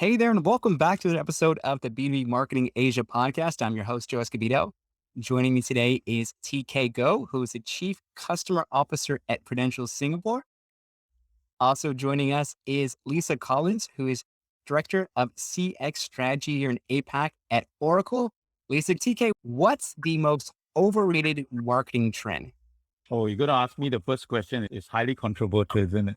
Hey there, and welcome back to an episode of the B2B Marketing Asia podcast. I'm your host, Joe Escobedo. Joining me today is TK Go, who is the Chief Customer Officer at Prudential Singapore. Also joining us is Lisa Collins, who is Director of CX Strategy here in APAC at Oracle. Lisa, TK, what's the most overrated marketing trend? Oh, you're going to ask me the first question. It's highly controversial, isn't it?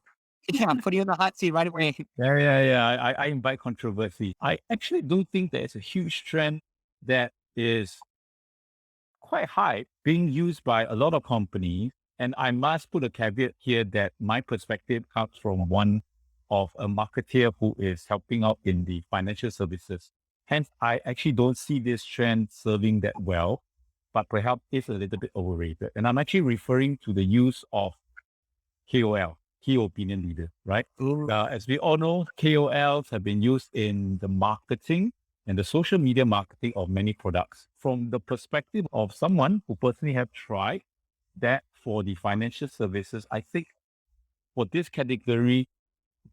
Yeah, I'm putting you on the hot seat right away. Yeah. I invite controversy. I actually do think there's a huge trend that is quite high being used by a lot of companies. And I must put a caveat here that my perspective comes from one of a marketeer who is helping out in the financial services. Hence, I actually don't see this trend serving that well, but perhaps it's a little bit overrated. And I'm actually referring to the use of KOL, key opinion leader, right? Ooh. As we all know, KOLs have been used in the marketing and the social media marketing of many products. From the perspective of someone who personally have tried that for the financial services, I think for this category,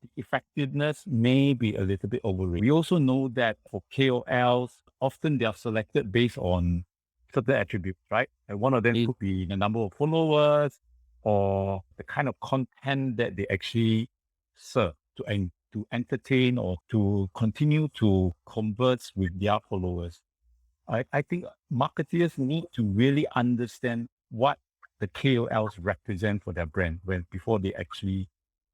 the effectiveness may be a little bit overrated. We also know that for KOLs, often they are selected based on certain attributes, right? And one of them could be the number of followers or the kind of content that they actually serve to entertain or to continue to converse with their followers. I think marketers need to really understand what the KOLs represent for their brand before they actually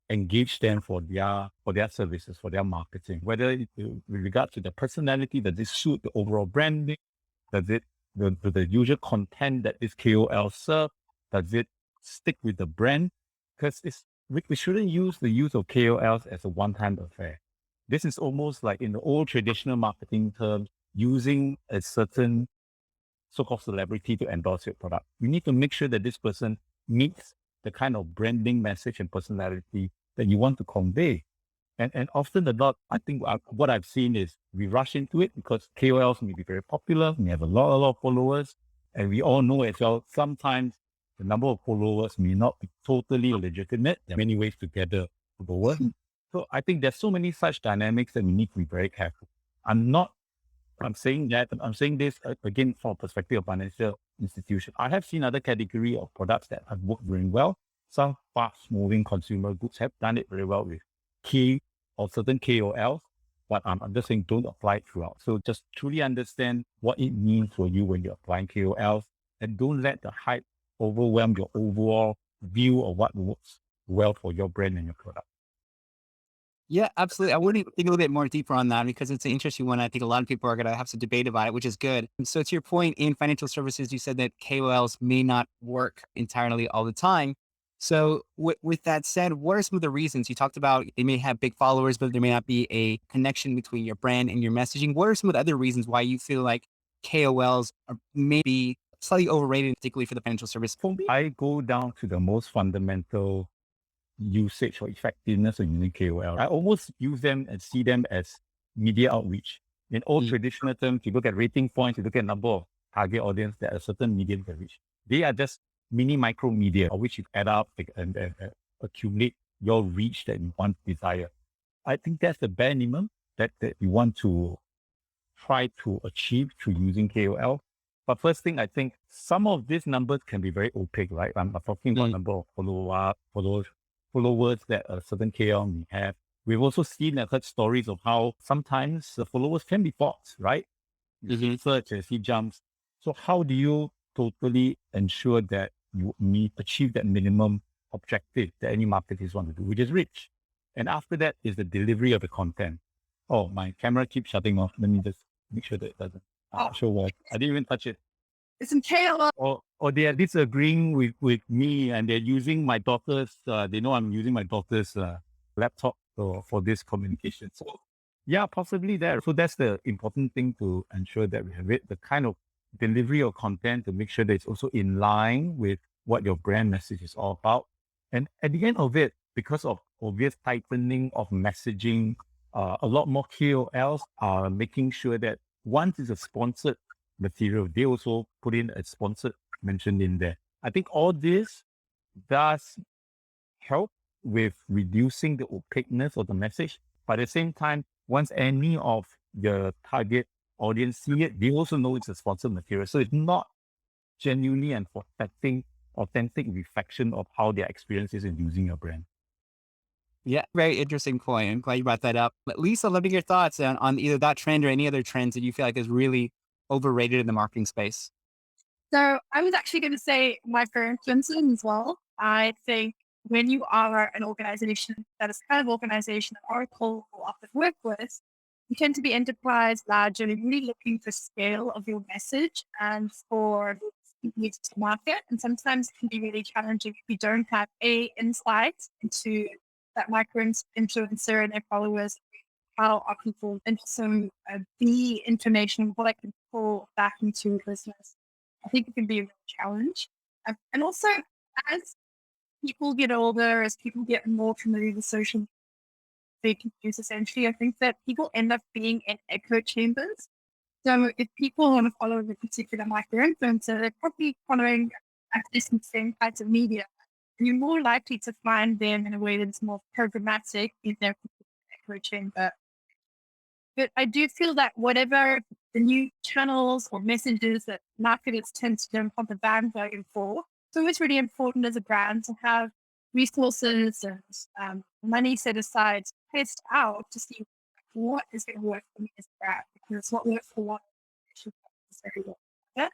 engage them for their services, for their marketing, whether with regard to the personality, does it suit the overall branding? Does it the usual content that this KOL serve? Does it stick with the brand? Because we shouldn't use the use of KOLs as a one-time affair. This is almost like in the old traditional marketing terms, using a certain so-called celebrity to endorse your product. We need to make sure that this person meets the kind of branding message and personality that you want to convey. And often a lot, I think what I've seen is we rush into it because KOLs may be very popular, may have a lot of followers. And we all know as well, sometimes the number of followers may not be totally legitimate. There are many ways to gather followers. So I think there's so many such dynamics that we need to be very careful. I'm saying this again from a perspective of financial institution. I have seen other category of products that have worked very well. Some fast-moving consumer goods have done it very well with key or certain KOLs, but I'm just saying don't apply it throughout. So just truly understand what it means for you when you're applying KOLs, and don't let the hype overwhelm your overall view of what works well for your brand and your product. Yeah, absolutely. I want to dig a little bit more deeper on that because it's an interesting one. I think a lot of people are going to have some debate about it, which is good. So to your point, in financial services, you said that KOLs may not work entirely all the time. So with that said, what are some of the reasons you talked about? They may have big followers, but there may not be a connection between your brand and your messaging. What are some of the other reasons why you feel like KOLs are maybe slightly overrated, particularly for the financial service? For me, I go down to the most fundamental usage or effectiveness of using KOL. I almost use them and see them as media outreach. In all traditional terms, you look at rating points, you look at number of target audience that a certain medium can reach. They are just mini micro media, of which you add up and accumulate your reach that you want to desire. I think that's the bare minimum that you want to try to achieve through using KOL. But first thing, I think some of these numbers can be very opaque, right? I'm talking about number of followers that a certain KOL may have. We've also seen and heard stories of how sometimes the followers can be bots, right? You search and see jumps. So how do you totally ensure that you achieve that minimum objective that any marketers want to do, which is reach? And after that is the delivery of the content. Oh, my camera keeps shutting off. Let me just make sure that it doesn't show what. I didn't even touch it. It's in KOL. Or they are disagreeing with me and they're using my daughter's, they know I'm using my daughter's laptop for this communication. So yeah, possibly there. So that's the important thing to ensure that we have it, the kind of delivery of content to make sure that it's also in line with what your brand message is all about. And at the end of it, because of obvious tightening of messaging, a lot more KOLs are making sure that once it's a sponsored material, they also put in a sponsored mention in there. I think all this does help with reducing the opaqueness of the message, but at the same time, once any of the target audience see it, they also know it's a sponsored material. So it's not genuinely and authentic reflection of how their experience is in using your brand. Yeah, very interesting point. I'm glad you brought that up. But Lisa, I'd love to get your thoughts on either that trend or any other trends that you feel like is really overrated in the marketing space. So I was actually going to say micro influencing as well. I think when you are an organization that is kind of organization that Oracle will often work with, you tend to be enterprise, large, and really looking for scale of your message and for needs to market. And sometimes it can be really challenging if you don't have insight into that micro influencer and their followers. How are people, and some B information, what I can pull back into your business. I think it can be a real challenge. And also, as people get older, as people get more familiar with social media, they can use essentially, I think that people end up being in echo chambers. So if people want to follow a particular micro influencer, they're probably following accessing the same types of media. And you're more likely to find them in a way that's more programmatic in their echo chamber. But I do feel that whatever the new channels or messages that marketers tend to jump on the bandwagon for, so it's really important as a brand to have resources and money set aside to test out to see what is going to work for me as a brand. Because what works for one should very well. Yeah.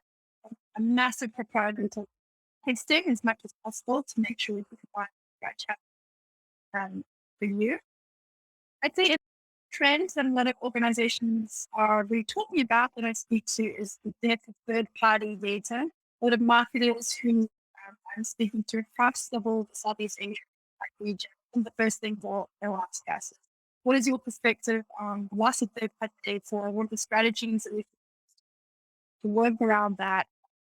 A massive proponent of testing as much as possible to make sure we can find the right channel for you. I'd say trends that a lot of organizations are really talking about that I speak to is the death of third-party data. A lot of marketers who I'm speaking to across the whole Southeast Asia region, and the first thing they'll ask us is, what is your perspective on loss of third-party data? What are the strategies that we to work around that?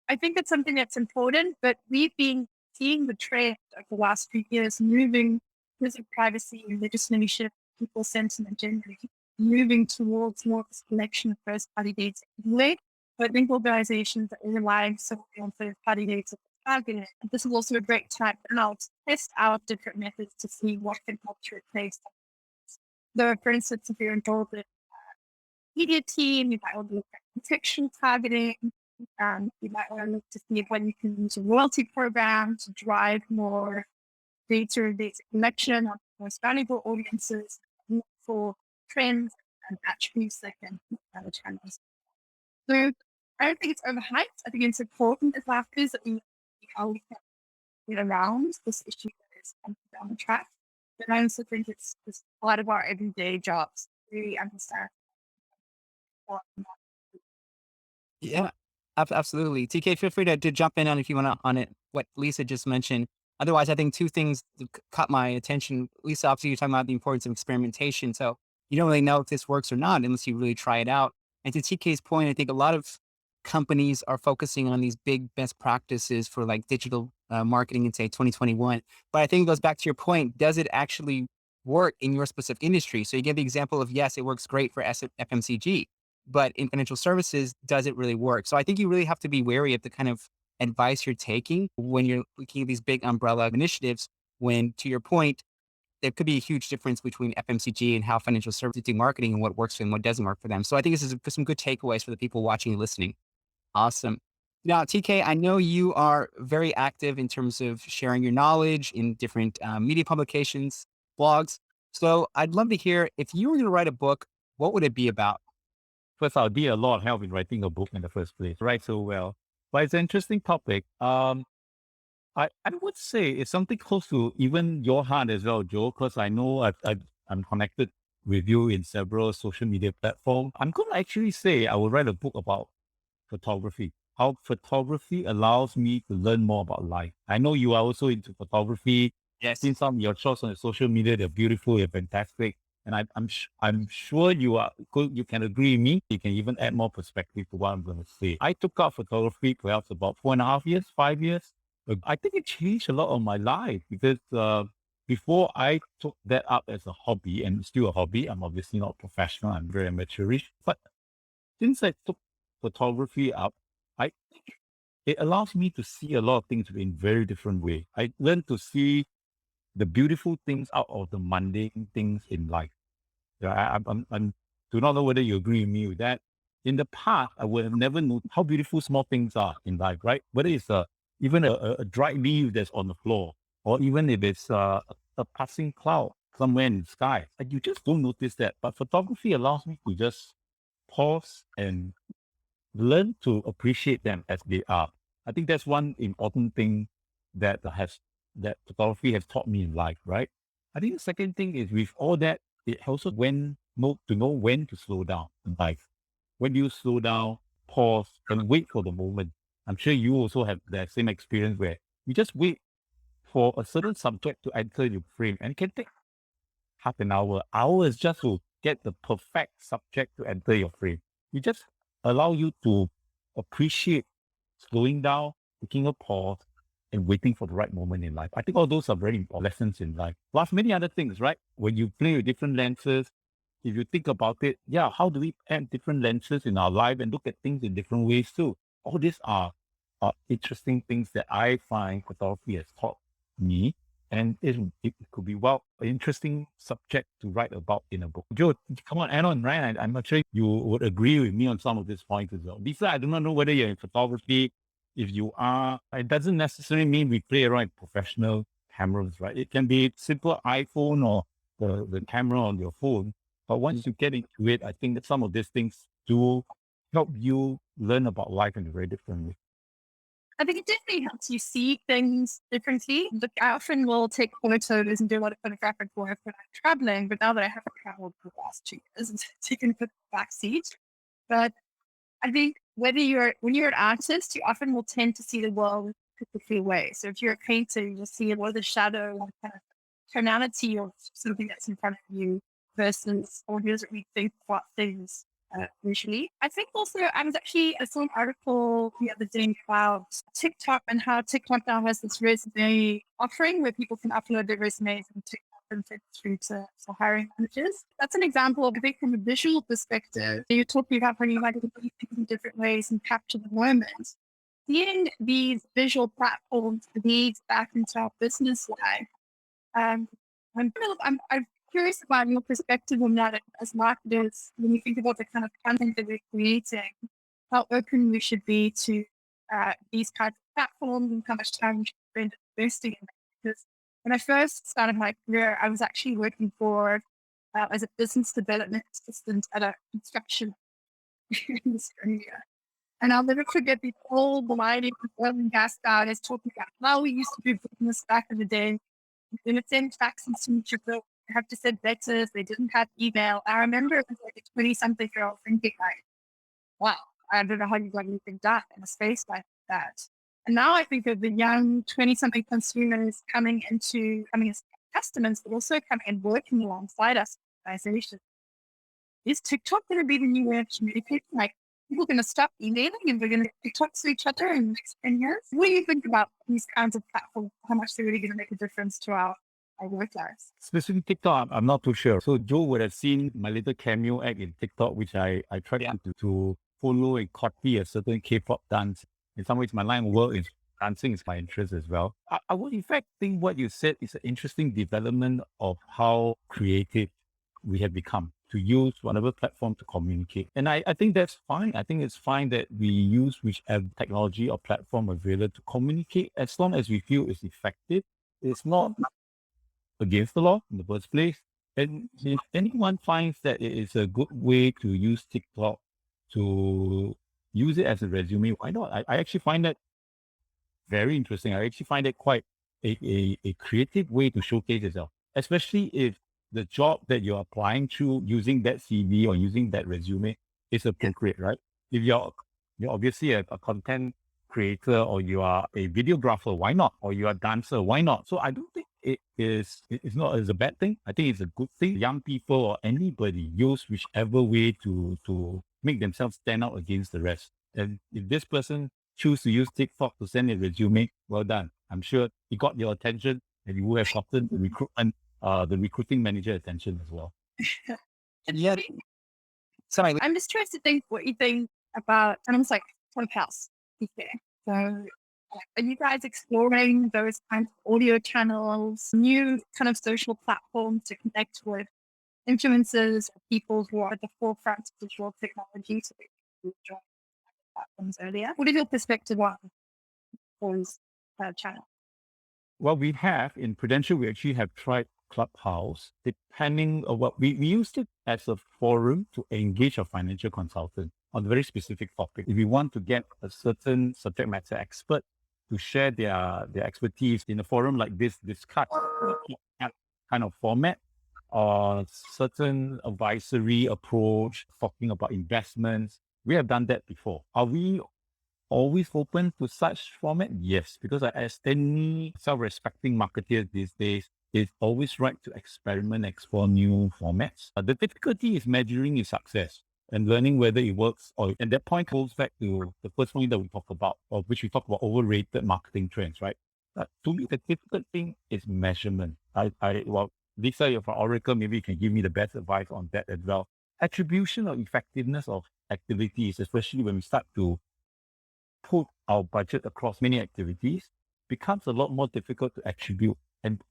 I think it's something that's important, but we've been seeing the trend over the last few years moving because of privacy and legislation, people sentiment generally, moving towards more of this collection of first party data anyway. But I think organizations that are relying solely on third party data for targeting, and this is also a great time now to test out different methods to see what can help to replace them. So, for instance, if you're involved in media team, you might want to look at contextual targeting. You might want to look to see when you can use a royalty program to drive more data collection on most valuable audiences, look for trends and attributes that can other channels. So I don't think it's overhyped. I think it's important as marketers that we how we can get around this issue that is down the track. But I also think it's part of our everyday jobs to really understand what Yeah, absolutely. TK, feel free to jump in on if you want to on it. What Lisa just mentioned. Otherwise, I think two things that caught my attention. Lisa, obviously, you're talking about the importance of experimentation. So you don't really know if this works or not unless you really try it out. And to TK's point, I think a lot of companies are focusing on these big best practices for like digital marketing in say 2021. But I think it goes back to your point. Does it actually work in your specific industry? So you give the example of yes, it works great for FMCG, but in financial services, does it really work? So I think you really have to be wary of the kind of advice you're taking when you're looking at these big umbrella initiatives. When, to your point, there could be a huge difference between FMCG and how financial services do marketing and what works for them, what doesn't work for them. So I think this is some good takeaways for the people watching and listening. Awesome. Now, TK, I know you are very active in terms of sharing your knowledge in different media publications, blogs. So I'd love to hear if you were going to write a book, what would it be about? First, I'll need a lot of help in writing a book in the first place, write so well. But it's an interesting topic. I would say it's something close to even your heart as well, Joe, because I know I'm connected with you in several social media platforms. I'm going to actually say I will write a book about photography, how photography allows me to learn more about life. I know you are also into photography. Yes. Seen some of your shots on the social media, they're beautiful, they're fantastic. And I'm sure you can agree with me. You can even add more perspective to what I'm going to say. I took up photography perhaps about 4.5 years, 5 years. I think it changed a lot of my life because before I took that up as a hobby, and still a hobby, I'm obviously not professional, I'm very amateurish. But since I took photography up, I think it allows me to see a lot of things in very different way. I learned to see the beautiful things out of the mundane things in life. I do not know whether you agree with me with that. In the past, I would have never known how beautiful small things are in life, right? Whether it's even a dried leaf that's on the floor, or even if it's a passing cloud somewhere in the sky, and you just don't notice that. But photography allows me to just pause and learn to appreciate them as they are. I think that's one important thing that photography has taught me in life, right? I think the second thing is with all that, it also to know when to slow down in life. When do you slow down, pause, and wait for the moment? I'm sure you also have that same experience where you just wait for a certain subject to enter your frame, and it can take half an hour, hours just to get the perfect subject to enter your frame. We just allow you to appreciate slowing down, taking a pause, and waiting for the right moment in life. I think all those are very important lessons in life. Plus many other things, right? When you play with different lenses, if you think about it, yeah, how do we add different lenses in our life and look at things in different ways too? All these are interesting things that I find photography has taught me, and it could be an interesting subject to write about in a book. Joe, come on, add on, right? I'm not sure you would agree with me on some of these points as well. Besides, I do not know whether you're in photography. If you are, it doesn't necessarily mean we play around with professional cameras, right? It can be simple iPhone or the camera on your phone. But once you get into it, I think that some of these things do help you learn about life in a very different way. I think it definitely helps you see things differently. Look, I often will take photos and do a lot of photographic work when I'm traveling, but now that I haven't traveled for the last 2 years, it's taken a back seat. But I think when you're an artist, you often will tend to see the world in a particular way. So if you're a painter, you'll see a lot of the shadow and kind of tonality of something that's in front of you versus audios that we think about things visually. I think also I saw an article the other day about TikTok and how TikTok now has this resume offering where people can upload their resumes and TikTok and send it through to hiring managers. That's an example of, I think, from a visual perspective. You're talking about when you like to do things in different ways and capture the moment. Seeing these visual platforms leads back into our business life. Um, I'm curious about your perspective on that as marketers when you think about the kind of content that we're creating, how open we should be to these kinds of platforms and how much time we should spend investing in them. Because when I first started my career, I was actually working as a business development assistant at a construction in Australia. And I'll never forget the whole variety of oil and gas guys talking about how we used to do business back in the day. They would send faxes to each other. They have to send letters. They didn't have email. I remember it was like a 20-something girl thinking like, wow, I don't know how you got anything done in a space like that. And now I think of the young 20-something consumers coming as customers, but also coming and working alongside us as organizations. Is TikTok going to be the new way of communicating? Like, people are going to stop emailing and we're going to talk to each other in the next 10 years? What do you think about these kinds of platforms? How much they're really going to make a difference to our work lives? Specifically TikTok, I'm not too sure. So Joe would have seen my little cameo act in TikTok, which I tried to follow and copy a certain K-pop dance. In some ways, my line of work is dancing is my interest as well. I would in fact think what you said is an interesting development of how creative we have become to use whatever platform to communicate. And I think that's fine. I think it's fine that we use whichever technology or platform available to communicate as long as we feel it's effective. It's not against the law in the first place. And if anyone finds that it is a good way to use TikTok to use it as a resume, why not? I actually find that very interesting. I actually find it quite a creative way to showcase yourself, especially if the job that you're applying to using that CV or using that resume is appropriate, right? If you're obviously a content creator or you are a videographer, why not? Or you're a dancer, why not? So I don't think it's not as a bad thing. I think it's a good thing. Young people or anybody use whichever way to make themselves stand out against the rest. And if this person choose to use TikTok to send a resume, well done. I'm sure he got your attention and you will have gotten the recruiting manager attention as well. And yet, sorry, I'm just curious to think what you think about, and I'm like, Clubhouse. Okay. So are you guys exploring those kinds of audio channels, new kind of social platforms to connect with influencers, people who are at the forefront of digital technology. So we joined platforms earlier. What is your perspective on those channels? Well, we have in Prudential, we actually have tried Clubhouse, depending on what we used it as a forum to engage a financial consultant on a very specific topic. If we want to get a certain subject matter expert to share their expertise in a forum like this discuss kind of format or certain advisory approach, talking about investments, we have done that before. Are we always open to such format? Yes, because as any self-respecting marketer these days, it's always right to experiment, explore new formats. The difficulty is measuring your success and learning whether it works. And that point goes back to the first point that we talked about, or which we talked about overrated marketing trends, right? To me, the difficult thing is measurement. Well, Lisa, you're from Oracle, maybe you can give me the best advice on that as well. Attribution or effectiveness of activities, especially when we start to put our budget across many activities, becomes a lot more difficult to attribute and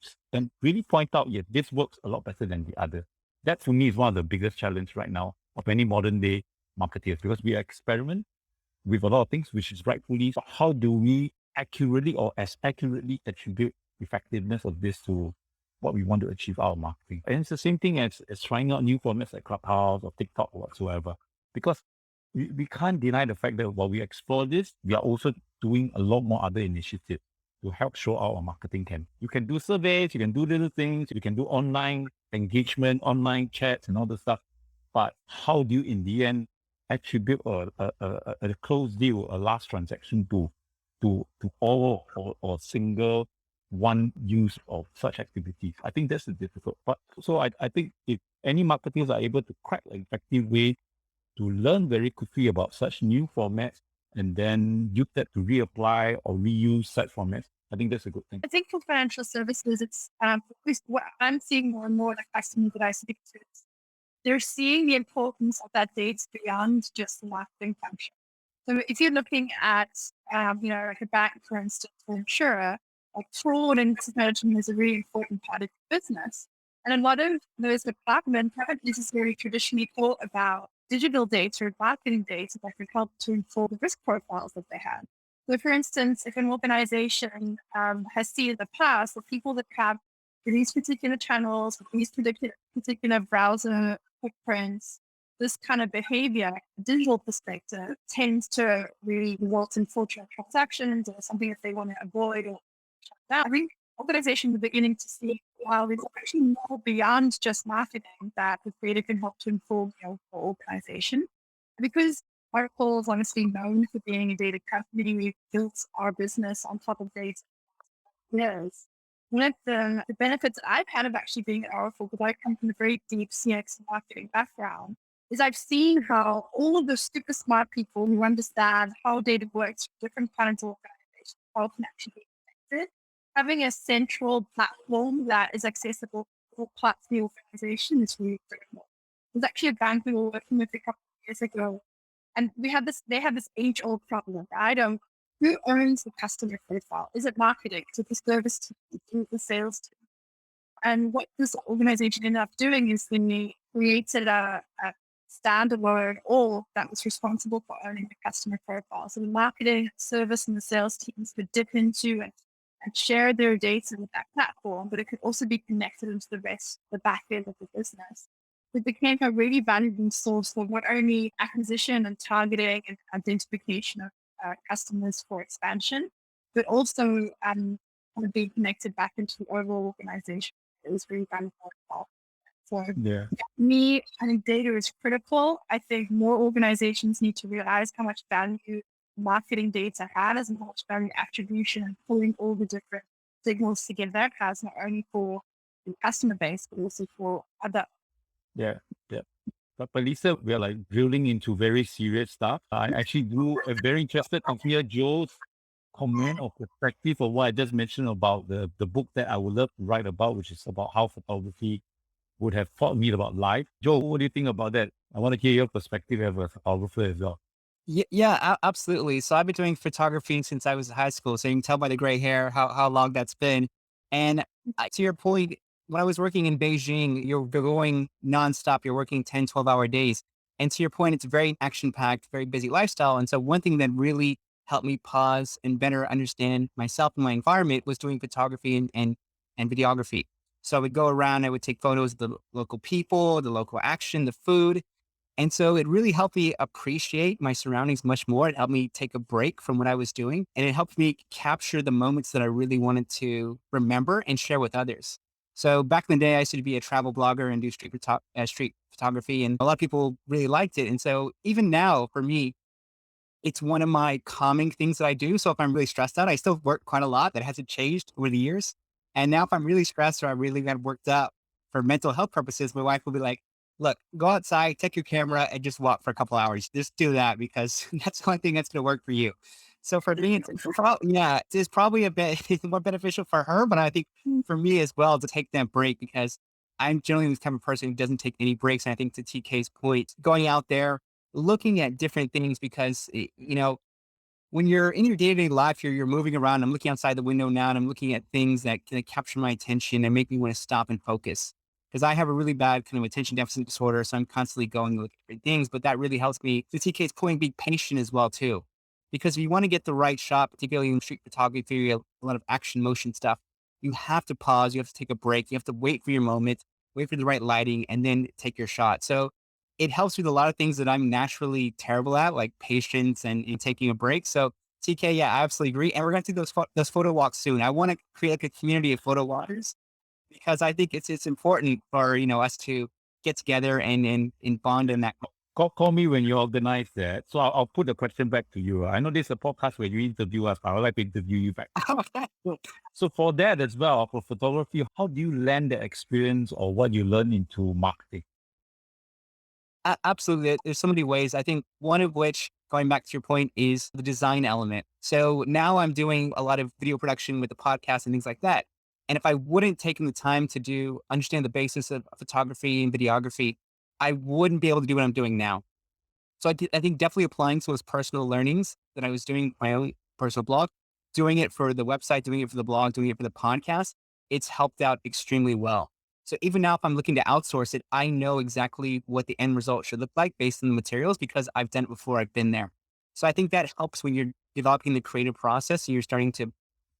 really point out, yes, this works a lot better than the other. That for me is one of the biggest challenges right now of any modern day marketers, because we experiment with a lot of things, which is rightfully, so how do we accurately or as accurately attribute effectiveness of this to what we want to achieve out of marketing? And it's the same thing as trying out new formats like Clubhouse or TikTok or whatsoever, because we can't deny the fact that while we explore this, we are also doing a lot more other initiatives to help show out our marketing can. You can do surveys, you can do little things, you can do online engagement, online chats and all the stuff. But how do you in the end attribute a closed deal, a last transaction to all or single one use of such activities? I think that's the difficult part. So I think if any marketers are able to crack an effective way to learn very quickly about such new formats and then use that to reapply or reuse such formats, I think that's a good thing. I think for financial services, it's at least what I'm seeing more and more the customers that I speak to. They're seeing the importance of that data beyond just the marketing function. So if you're looking at, like a bank, for instance, or insurer, like fraud and management is a really important part of the business. And a lot of those departments haven't necessarily traditionally thought about digital data or marketing data that could help to inform the risk profiles that they have. So, for instance, if an organization has seen in the past that people that have these particular channels, these particular browser footprints, this kind of behavior, digital perspective, tends to really result in fraudulent transactions or something that they want to avoid or shut down. I think organizations are beginning to see, while there's actually more beyond just marketing that the creator can help to inform the overall organization. Because Oracle is honestly known for being a data company, we've built our business on top of data. Yes. One of the benefits that I've had of actually being at Oracle, because I come from a very deep CX marketing background, is I've seen how all of the super smart people who understand how data works for different kinds of organizations, how it can actually be connected, having a central platform that is accessible for the organization is really critical. There's actually a bank we were working with a couple of years ago, and they had this age-old problem, right? Who owns the customer profile? Is it marketing? Is it the service team? Is it the sales team? And what this organization ended up doing is they created a standalone org that was responsible for owning the customer profile. So the marketing, service, and the sales teams could dip into and share their data with that platform, but it could also be connected into the back end of the business. It became a really valuable source for not only acquisition and targeting and identification of customers for expansion, but also being connected back into the overall organization. It was really valuable. So Yeah. me, I think data is critical. I think more organizations need to realize how much value marketing data has and how much value attribution and pulling all the different signals together has, not only for the customer base, but also for other. Yeah. But Lisa, we are like drilling into very serious stuff. I actually am very interested to hear Joe's comment or perspective of what I just mentioned about the book that I would love to write about, which is about how photography would have taught me about life. Joe, what do you think about that? I want to hear your perspective as a photographer as well. Yeah, absolutely. So I've been doing photography since I was in high school. So you can tell by the gray hair how long that's been. And to your point, when I was working in Beijing, you're going nonstop, you're working 10, 12-hour days. And to your point, it's a very action packed, very busy lifestyle. And so one thing that really helped me pause and better understand myself and my environment was doing photography and videography. So I would go around, I would take photos of the local people, the local action, the food. And so it really helped me appreciate my surroundings much more. It helped me take a break from what I was doing. And it helped me capture the moments that I really wanted to remember and share with others. So back in the day, I used to be a travel blogger and do street photography, and a lot of people really liked it. And so even now, for me, it's one of my calming things that I do. So if I'm really stressed out, I still work quite a lot. That hasn't changed over the years. And now if I'm really stressed or I really got worked up for mental health purposes, my wife will be like, look, go outside, take your camera and just walk for a couple hours. Just do that because that's the only thing that's going to work for you. So for me, yeah, it's probably a bit it's more beneficial for her, but I think for me as well to take that break because I'm generally the type of person who doesn't take any breaks. And I think to TK's point, going out there, looking at different things because, when you're in your day-to-day life, you're moving around. I'm looking outside the window now and I'm looking at things that can capture my attention and make me want to stop and focus. Because I have a really bad kind of attention deficit disorder. So I'm constantly going to look at different things, but that really helps me, to TK's point, be patient as well, too. Because if you want to get the right shot, particularly in street photography, a lot of action motion stuff, you have to pause, you have to take a break, you have to wait for your moment, wait for the right lighting, and then take your shot. So it helps with a lot of things that I'm naturally terrible at, like patience and taking a break. So TK, yeah, I absolutely agree. And we're going to do those photo walks soon. I want to create like a community of photo walkers because I think it's important for, us to get together and bond in that. Call me when you organize that. So I'll put the question back to you. I know this is a podcast where you interview us. I would like to interview you back. So for that as well, for photography, how do you land the experience or what you learn into marketing? Absolutely. There's so many ways. I think one of which, going back to your point, is the design element. So now I'm doing a lot of video production with the podcast and things like that. And if I wouldn't taken the time to understand the basis of photography and videography, I wouldn't be able to do what I'm doing now. So I think definitely applying to those personal learnings that I was doing my own personal blog, doing it for the website, doing it for the blog, doing it for the podcast, it's helped out extremely well. So even now, if I'm looking to outsource it, I know exactly what the end result should look like based on the materials because I've done it before. I've been there. So I think that helps when you're developing the creative process and you're starting to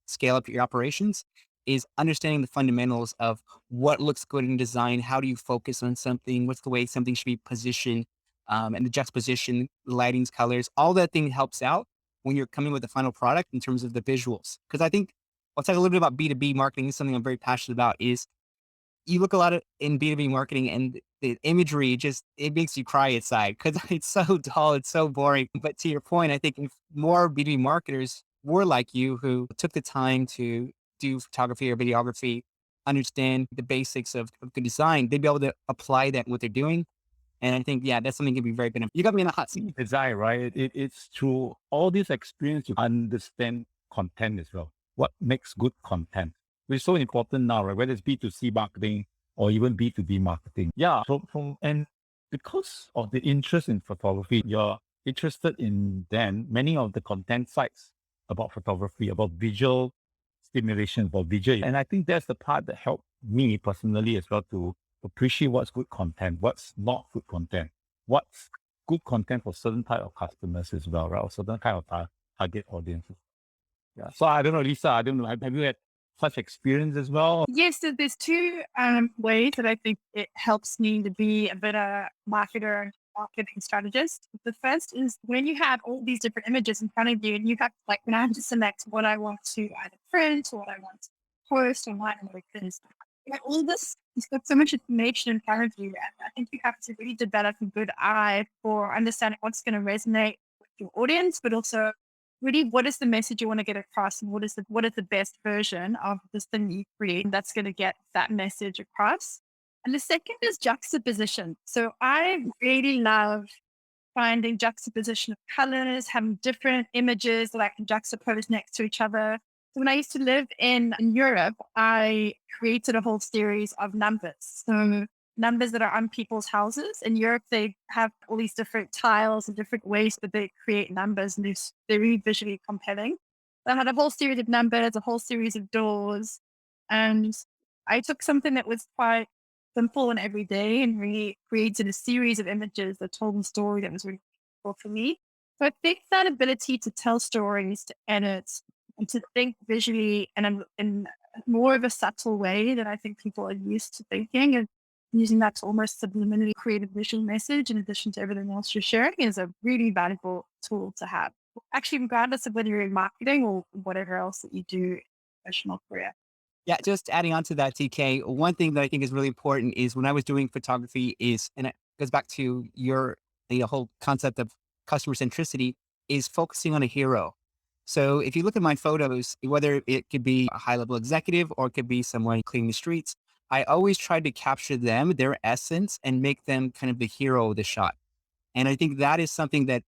scale up your operations is understanding the fundamentals of what looks good in design. How do you focus on something? What's the way something should be positioned? And the juxtaposition, lightings, colors, all that thing helps out when you're coming with the final product in terms of the visuals. Because I think I'll talk a little bit about B2B marketing. This is something I'm very passionate about is you look a lot of in B2B marketing and the imagery just, it makes you cry inside because it's so dull, it's so boring. But to your point, I think if more B2B marketers were like you who took the time to do photography or videography, understand the basics of good design, they'd be able to apply that in what they're doing. And I think, yeah, that's something that can be very beneficial. You got me in a hot seat. Design, right? It's through all this experience you understand content as well. What makes good content? Which is so important now, right? Whether it's B2C marketing or even B2B marketing. Yeah. And because of the interest in photography, you're interested in then many of the content sites about photography, about visual stimulation, about visual. And I think that's the part that helped me personally as well to appreciate what's good content, what's not good content, what's good content for certain type of customers as well, right? Or certain kind of target audiences. Yeah. So I don't know, Lisa, I don't know. Have you had such experience as well? Yes, so there's two ways that I think it helps me to be a better marketer and marketing strategist. The first is when you have all these different images in front of you and you have like when I have to select what I want to either print or what I want to post online and like this. You have all this, it's got so much information in front of you. And I think you have to really develop a good eye for understanding what's going to resonate with your audience, but also really what is the message you want to get across and what is the best version of this thing you create that's going to get that message across. And the second is juxtaposition. So I really love finding juxtaposition of colors, having different images that I can juxtapose next to each other. So when I used to live in Europe, I created a whole series of numbers. So numbers that are on people's houses. In Europe, they have all these different tiles and different ways that they create numbers, and they're really visually compelling. I had a whole series of numbers, a whole series of doors, and I took something that was quite simple and everyday and really created a series of images that told a story that was really cool for me. So I think that ability to tell stories, to edit, and to think visually and in more of a subtle way that I think people are used to thinking, and using that to almost subliminally create a visual message in addition to everything else you're sharing is a really valuable tool to have. Actually, regardless of whether you're in marketing or whatever else that you do in your professional career. Yeah, just adding on to that, TK, one thing that I think is really important is when I was doing photography is, and it goes back to your the whole concept of customer centricity, is focusing on a hero. So if you look at my photos, whether it could be a high level executive or it could be someone cleaning the streets, I always try to capture them, their essence, and make them kind of the hero of the shot. And I think that is something that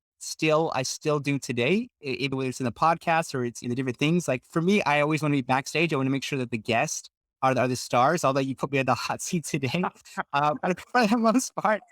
I still do today, even whether it's in the podcast or it's in the different things. Like for me, I always want to be backstage. I want to make sure that the guests are the stars, although you put me at the hot seat today. But for the most part,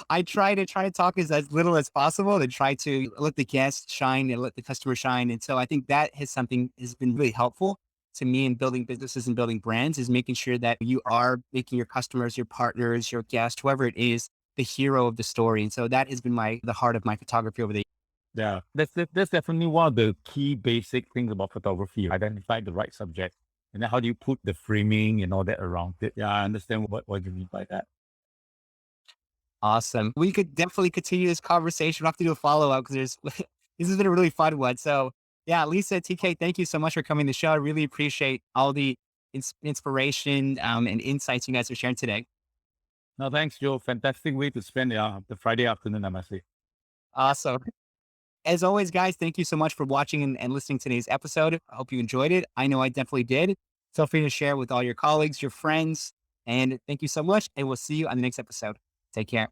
I try to talk as little as possible and try to let the guests shine and let the customer shine. And so I think that has been really helpful to me in building businesses and building brands, is making sure that you are making your customers, your partners, your guests, whoever it is, the hero of the story. And so that has been the heart of my photography over the years. Yeah, that's definitely one of the key basic things about photography. Identify the right subject, and then how do you put the framing and all that around it. Yeah, I understand what you mean by that. Awesome. We could definitely continue this conversation. We'll have to do a follow up because this has been a really fun one. So yeah, Lisa, TK, thank you so much for coming to the show. I really appreciate all the inspiration and insights you guys are sharing today. No, thanks, Joe. Fantastic way to spend the Friday afternoon, I must say. Awesome. As always, guys, thank you so much for watching and listening to today's episode. I hope you enjoyed it. I know I definitely did. Feel free to share with all your colleagues, your friends, and thank you so much. And we'll see you on the next episode. Take care.